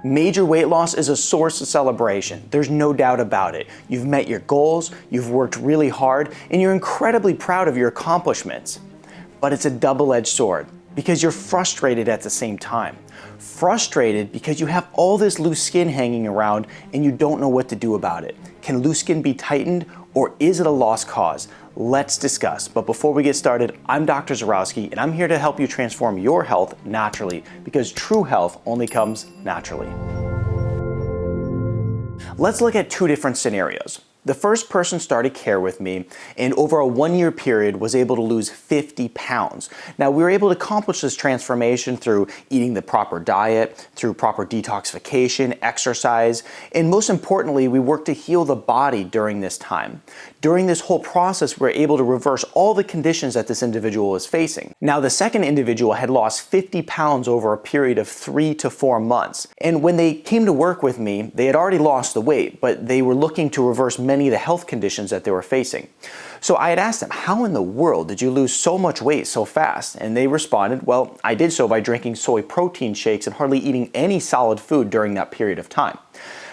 Major weight loss is a source of celebration. There's no doubt about it. You've met your goals, you've worked really hard, and you're incredibly proud of your accomplishments. But it's a double-edged sword because you're frustrated at the same time. Frustrated because you have all this loose skin hanging around and you don't know what to do about it. Can loose skin be tightened, or is it a lost cause? Let's discuss. But before we get started, I'm Dr. Zyrowski, and I'm here to help you transform your health naturally, because true health only comes naturally. Let's look at two different scenarios. The first person started care with me and over a 1-year period was able to lose 50 pounds. Now, we were able to accomplish this transformation through eating the proper diet, through proper detoxification, exercise, and most importantly, we worked to heal the body during this time. During this whole process, we were able to reverse all the conditions that this individual was facing. Now, the second individual had lost 50 pounds over a period of 3 to 4 months. And when they came to work with me, they had already lost the weight, but they were looking to reverse many of the health conditions that they were facing. So I had asked them, how in the world did you lose so much weight so fast? And they responded, well, I did so by drinking soy protein shakes and hardly eating any solid food during that period of time.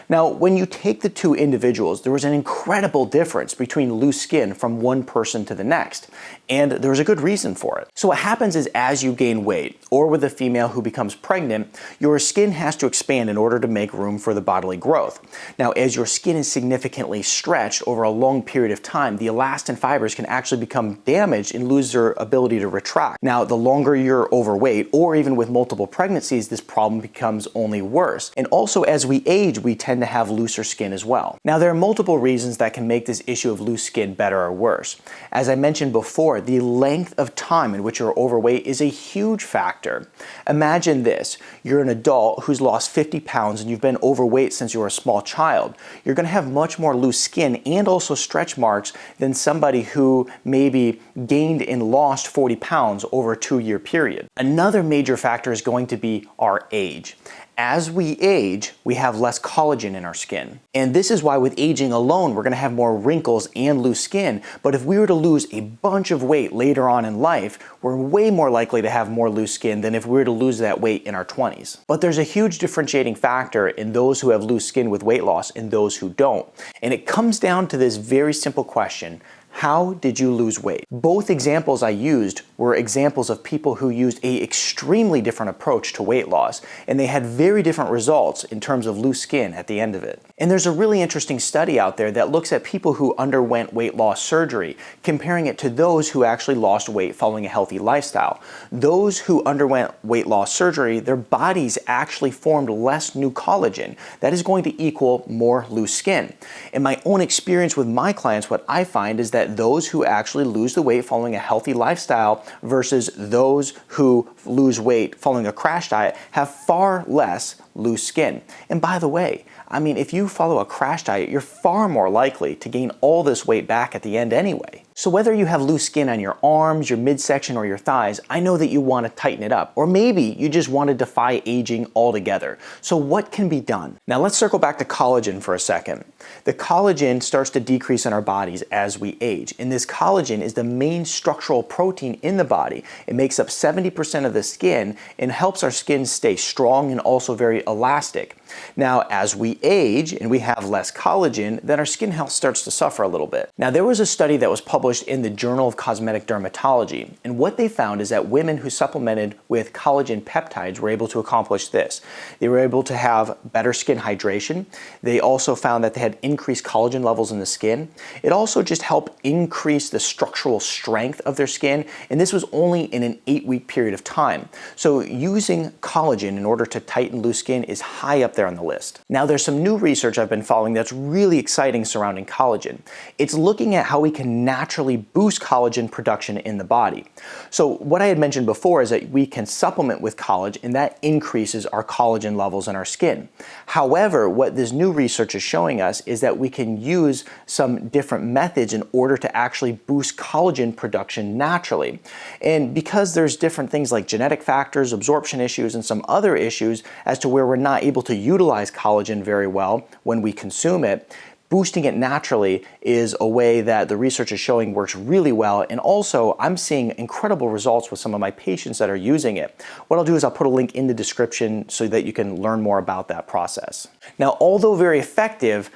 Now, when you take the two individuals, there was an incredible difference between loose skin from one person to the next, and there was a good reason for it. So what happens is as you gain weight, or with a female who becomes pregnant, your skin has to expand in order to make room for the bodily growth. Now, as your skin is significantly stretched over a long period of time, the elastin fibers can actually become damaged and lose their ability to retract. Now, the longer you're overweight, or even with multiple pregnancies, this problem becomes only worse. And also, as we age, we tend to have looser skin as well. Now, there are multiple reasons that can make this issue of loose skin better or worse. As I mentioned before, the length of time in which you're overweight is a huge factor. Imagine this, you're an adult who's lost 50 pounds and you've been overweight since you were a small child. You're going to have much more loose skin and also stretch marks than somebody who maybe gained and lost 40 pounds over a 2-year period. Another major factor is going to be our age. As we age, we have less collagen in our skin. And this is why with aging alone, we're gonna have more wrinkles and loose skin. But if we were to lose a bunch of weight later on in life, we're way more likely to have more loose skin than if we were to lose that weight in our 20s. But there's a huge differentiating factor in those who have loose skin with weight loss and those who don't. And it comes down to this very simple question. How did you lose weight? Both examples I used were examples of people who used an extremely different approach to weight loss, and they had very different results in terms of loose skin at the end of it. And there's a really interesting study out there that looks at people who underwent weight loss surgery, comparing it to those who actually lost weight following a healthy lifestyle. Those who underwent weight loss surgery, their bodies actually formed less new collagen. That is going to equal more loose skin. In my own experience with my clients, what I find is that those who actually lose the weight following a healthy lifestyle versus those who lose weight following a crash diet have far less loose skin. And by the way, I mean, if you follow a crash diet, you're far more likely to gain all this weight back at the end anyway. So whether you have loose skin on your arms, your midsection, or your thighs, I know that you want to tighten it up. Or maybe you just want to defy aging altogether. So what can be done? Now let's circle back to collagen for a second. The collagen starts to decrease in our bodies as we age. And this collagen is the main structural protein in the body. It makes up 70% of the skin and helps our skin stay strong and also very elastic. Now, as we age and we have less collagen, then our skin health starts to suffer a little bit. Now, there was a study that was published in the Journal of Cosmetic Dermatology, and what they found is that women who supplemented with collagen peptides were able to accomplish this. They were able to have better skin hydration. They also found that they had increased collagen levels in the skin. It also just helped increase the structural strength of their skin, and this was only in an 8-week period of time. So using collagen in order to tighten loose skin is high up there on the list. Now, there's some new research I've been following that's really exciting surrounding collagen. It's looking at how we can naturally boost collagen production in the body. So what I had mentioned before is that we can supplement with collagen, and that increases our collagen levels in our skin. However, what this new research is showing us is that we can use some different methods in order to actually boost collagen production naturally. And because there's different things like genetic factors, absorption issues, and some other issues as to where we're not able to utilize collagen very well when we consume it, boosting it naturally is a way that the research is showing works really well, and also I'm seeing incredible results with some of my patients that are using it. What I'll do is I'll put a link in the description so that you can learn more about that process. Now, although very effective,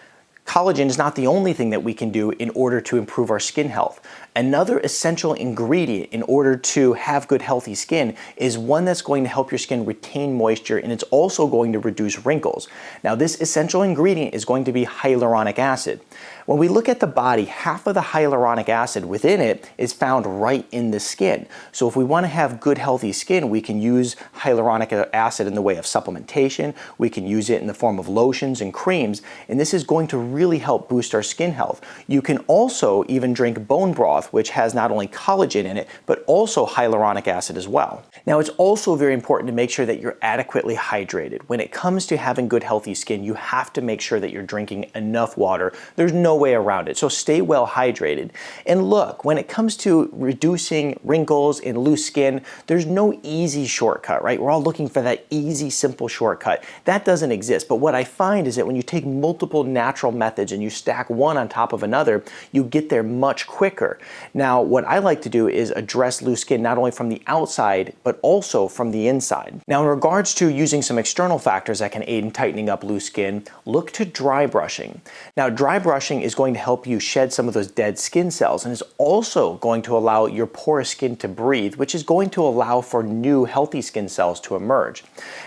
collagen is not the only thing that we can do in order to improve our skin health. Another essential ingredient in order to have good healthy skin is one that's going to help your skin retain moisture, and it's also going to reduce wrinkles. Now, this essential ingredient is going to be hyaluronic acid. When we look at the body, half of the hyaluronic acid within it is found right in the skin. So if we want to have good healthy skin, we can use hyaluronic acid in the way of supplementation, we can use it in the form of lotions and creams, and this is going to really help boost our skin health. You can also even drink bone broth, which has not only collagen in it, but also hyaluronic acid as well. Now, it's also very important to make sure that you're adequately hydrated. When it comes to having good healthy skin, you have to make sure that you're drinking enough water. There's no way around it. So stay well hydrated. And look, when it comes to reducing wrinkles and loose skin, there's no easy shortcut, right? We're all looking for that easy, simple shortcut. That doesn't exist. But what I find is that when you take multiple natural methods and you stack one on top of another, you get there much quicker. Now, what I like to do is address loose skin not only from the outside, but also from the inside. Now, in regards to using some external factors that can aid in tightening up loose skin, look to dry brushing. Now, dry brushing is going to help you shed some of those dead skin cells, and is also going to allow your porous skin to breathe, which is going to allow for new healthy skin cells to emerge.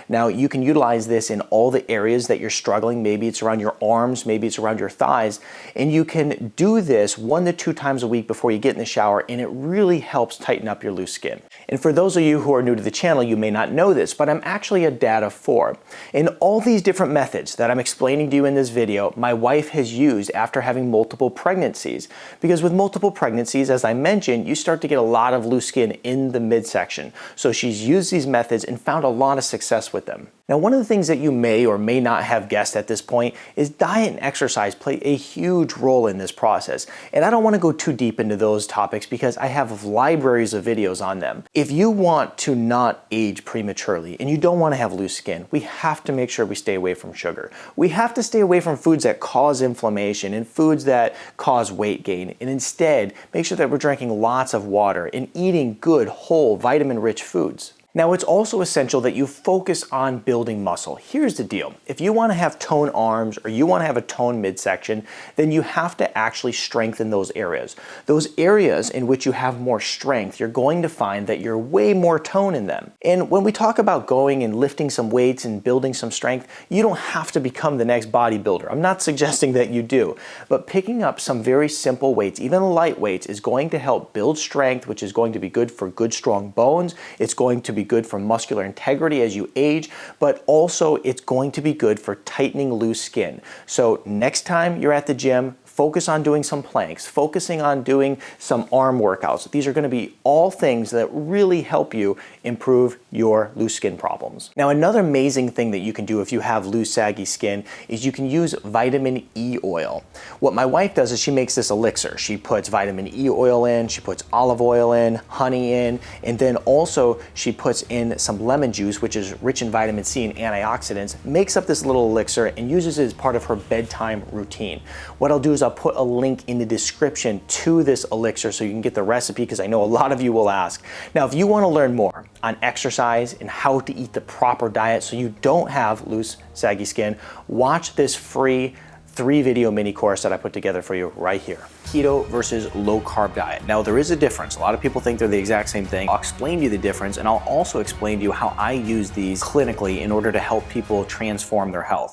Now, you can utilize this in all the areas that you're struggling. Maybe it's around your arms, maybe it's around your thighs, and you can do this 1 to 2 times a week before you get in the shower, and it really helps tighten up your loose skin. And for those of you who are new to the channel, you may not know this, but I'm actually a dad of 4. And all these different methods that I'm explaining to you in this video, my wife has used after having multiple pregnancies. Because with multiple pregnancies, as I mentioned, you start to get a lot of loose skin in the midsection. So she's used these methods and found a lot of success with them. Now, one of the things that you may or may not have guessed at this point is diet and exercise play a huge role in this process. And I don't want to go too deep into those topics because I have libraries of videos on them. If you want to not age prematurely and you don't want to have loose skin, we have to make sure we stay away from sugar. We have to stay away from foods that cause inflammation and foods that cause weight gain, and instead make sure that we're drinking lots of water and eating good, whole, vitamin-rich foods. Now, it's also essential that you focus on building muscle. Here's the deal. If you want to have toned arms or you want to have a toned midsection, then you have to actually strengthen those areas. Those areas in which you have more strength, you're going to find that you're way more toned in them. And when we talk about going and lifting some weights and building some strength, you don't have to become the next bodybuilder. I'm not suggesting that you do, but picking up some very simple weights, even light weights, is going to help build strength, which is going to be good for good, strong bones. It's going to be good for muscular integrity as you age, but also it's going to be good for tightening loose skin. So next time you're at the gym, focus on doing some planks, focusing on doing some arm workouts. These are going to be all things that really help you improve your loose skin problems. Now, another amazing thing that you can do if you have loose, saggy skin is you can use vitamin E oil. What my wife does is she makes this elixir. She puts vitamin E oil in, she puts olive oil in, honey in, and then also she puts in some lemon juice, which is rich in vitamin C and antioxidants, makes up this little elixir and uses it as part of her bedtime routine. What I'll do is I'll put a link in the description to this elixir so you can get the recipe, because I know a lot of you will ask. Now, if you want to learn more on exercise and how to eat the proper diet so you don't have loose, saggy skin, watch this free 3-video mini course that I put together for you right here. Keto versus low carb diet. Now, there is a difference. A lot of people think they're the exact same thing. I'll explain to you the difference, and I'll also explain to you how I use these clinically in order to help people transform their health.